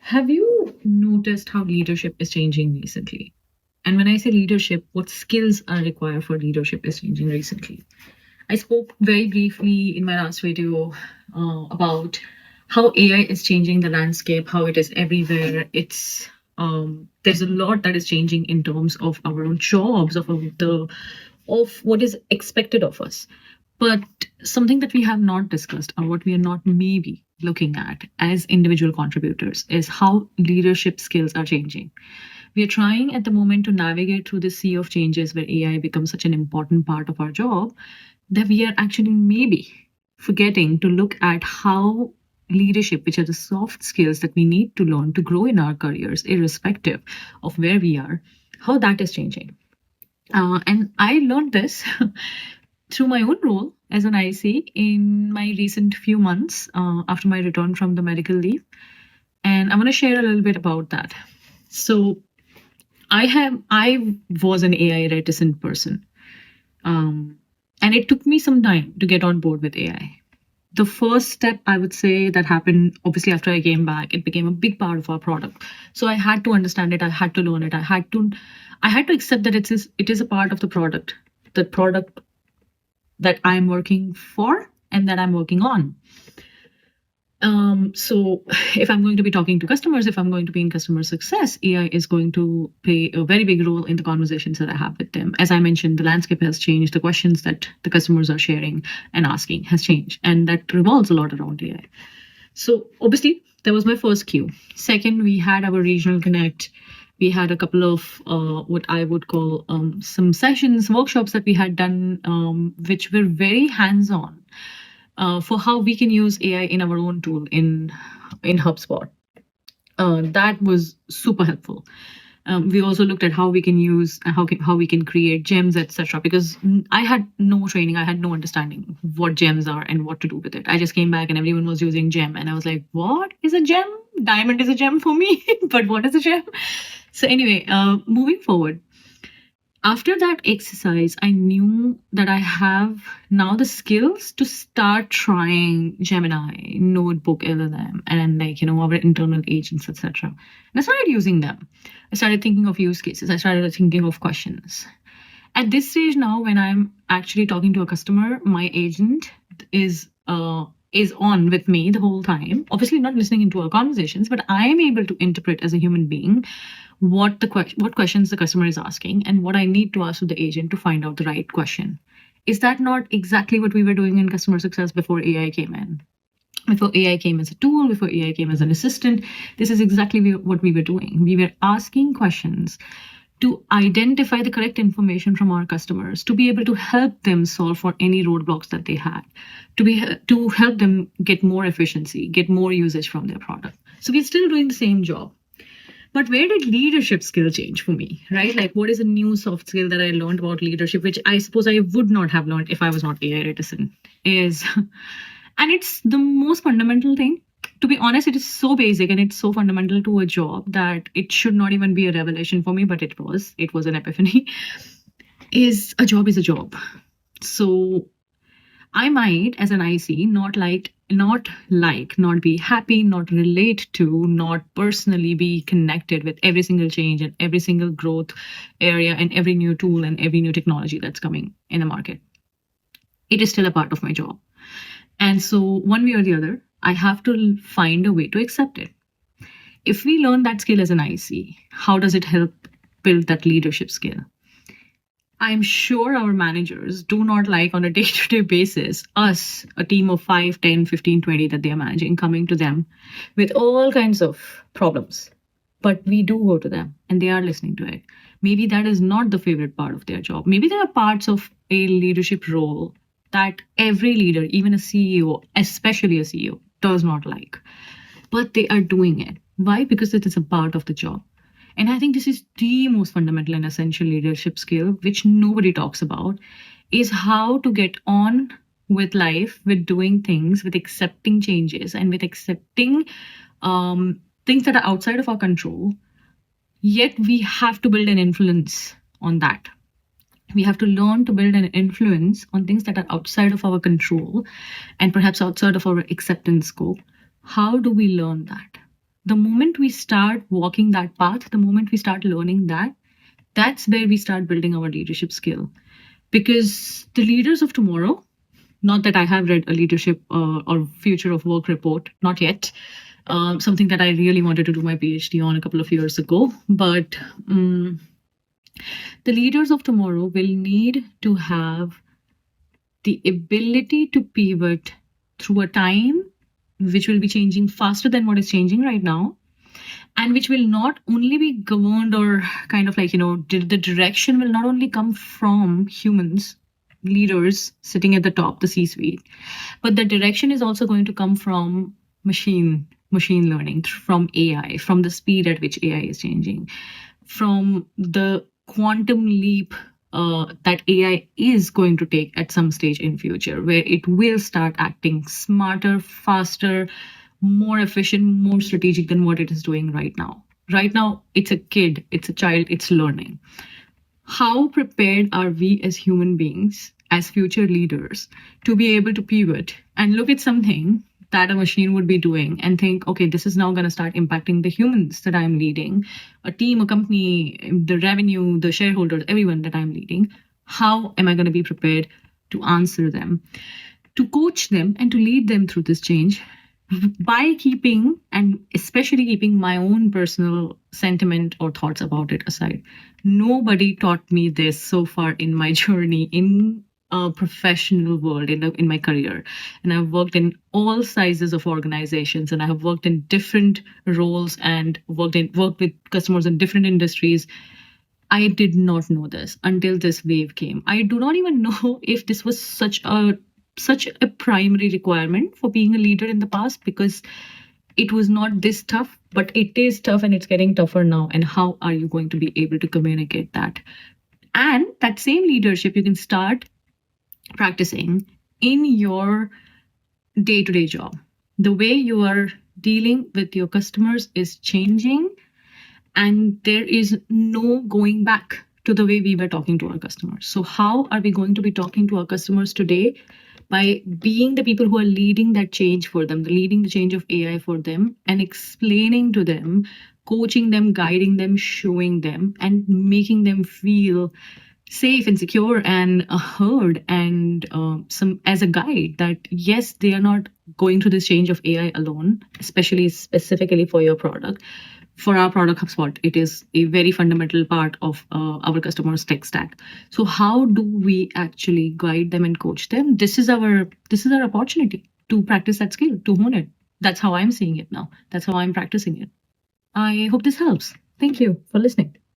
Have you noticed how leadership is changing recently? And when I say leadership, what skills are required for leadership is changing recently. I spoke very briefly in my last video about how AI is changing the landscape, how it is everywhere. There's a lot that is changing in terms of our own jobs, of what is expected of us. But something that we have not discussed, or what we are not maybe looking at as individual contributors, is how leadership skills are changing. We are trying at the moment to navigate through the sea of changes where AI becomes such an important part of our job that we are actually maybe forgetting to look at how leadership, which are the soft skills that we need to learn to grow in our careers, irrespective of where we are, how that is changing. And I learned this through my own role as an IC in my recent few months after my return from the medical leave. And I want to share a little bit about that. So I was an AI reticent person. And it took me some time to get on board with AI. The first step I would say that happened obviously after I came back, it became a big part of our product. So I had to understand it, I had to learn it, I had to accept that it is a part of the product that I'm working for and that I'm working on. So if I'm going to be talking to customers, if I'm going to be in customer success, AI is going to play a very big role in the conversations that I have with them. As I mentioned, the landscape has changed. The questions that the customers are sharing and asking has changed, and that revolves a lot around AI. So obviously, that was my first cue. Second, we had our regional connect. We had a couple of what I would call some sessions, workshops that we had done, which were very hands-on for how we can use AI in our own tool in HubSpot. That was super helpful. We also looked at how we can use how we can create gems, etc. Because I had no training, I had no understanding what gems are and what to do with it. I just came back and everyone was using gem, and I was like, "What is a gem? Diamond is a gem for me, but what is a gem?" So anyway, moving forward, after that exercise, I knew that I have now the skills to start trying Gemini, Notebook LLM, and our internal agents, etc. And I started using them. I started thinking of use cases. I started thinking of questions. At this stage now, when I'm actually talking to a customer, my agent is on with me the whole time. Obviously, not listening into our conversations, but I am able to interpret as a human being what questions the customer is asking and what I need to ask to the agent to find out the right question. Is that not exactly what we were doing in customer success before AI came in? Before AI came as a tool, before AI came as an assistant, this is exactly what we were doing. We were asking questions to identify the correct information from our customers, to be able to help them solve for any roadblocks that they had, to help them get more efficiency, get more usage from their product. So we're still doing the same job. But where did leadership skill change for me, right? Like, what is a new soft skill that I learned about leadership, which I suppose I would not have learned if I was not AI reticent, is, and it's the most fundamental thing. To be honest, it is so basic and it's so fundamental to a job that it should not even be a revelation for me, but it was. It was an epiphany. Is a job is a job. So I might, as an IC, not be happy, not relate to, not personally be connected with every single change and every single growth area and every new tool and every new technology that's coming in the market. It is still a part of my job. And so one way or the other, I have to find a way to accept it. If we learn that skill as an IC, how does it help build that leadership skill? I'm sure our managers do not like on a day-to-day basis us, a team of 5, 10, 15, 20 that they are managing, coming to them with all kinds of problems. But we do go to them and they are listening to it. Maybe that is not the favorite part of their job. Maybe there are parts of a leadership role that every leader, even a CEO, especially a CEO, does not like. But they are doing it. Why? Because it is a part of the job. And I think this is the most fundamental and essential leadership skill, which nobody talks about, is how to get on with life, with doing things, with accepting changes, and with accepting things that are outside of our control. Yet we have to build an influence on that. We have to learn to build an influence on things that are outside of our control and perhaps outside of our acceptance scope. How do we learn that? The moment we start walking that path, the moment we start learning that, that's where we start building our leadership skill. Because the leaders of tomorrow, not that I have read a leadership or future of work report, not yet. Something that I really wanted to do my PhD on a couple of years ago. But the leaders of tomorrow will need to have the ability to pivot through a time which will be changing faster than what is changing right now, and which will not only be governed or kind of like, the direction will not only come from humans, leaders sitting at the top, the C-suite, but the direction is also going to come from machine learning, from AI, from the speed at which AI is changing, from the quantum leap that AI is going to take at some stage in future, where it will start acting smarter, faster, more efficient, more strategic than what it is doing right now. Right now, it's a kid, it's a child, it's learning. How prepared are we as human beings, as future leaders, to be able to pivot and look at something that a machine would be doing and think, okay, this is now going to start impacting the humans that I'm leading, a team, a company, the revenue, the shareholders, everyone that I'm leading. How am I going to be prepared to answer them, to coach them, and to lead them through this change by keeping, and especially keeping, my own personal sentiment or thoughts about it aside? Nobody taught me this so far in my journey in a professional world, in my career. And I've worked in all sizes of organizations, and I have worked in different roles and worked with customers in different industries. I did not know this until this wave came. I do not even know if this was such a primary requirement for being a leader in the past, because it was not this tough, but it is tough and it's getting tougher now. And how are you going to be able to communicate that? And that same leadership you can start practicing in your day-to-day job. The way you are dealing with your customers is changing, and there is no going back to the way we were talking to our customers. So how are we going to be talking to our customers today? By being the people who are leading that change for them, leading the change of AI for them, and explaining to them, coaching them, guiding them, showing them, and making them feel safe and secure and heard, and as a guide that yes, they are not going through this change of AI alone, specifically for your product. For our product HubSpot, it is a very fundamental part of our customers' tech stack. So how do we actually guide them and coach them? This is our opportunity to practice that skill, to hone it. That's how I'm seeing it now. That's how I'm practicing it. I hope this helps. Thank you for listening.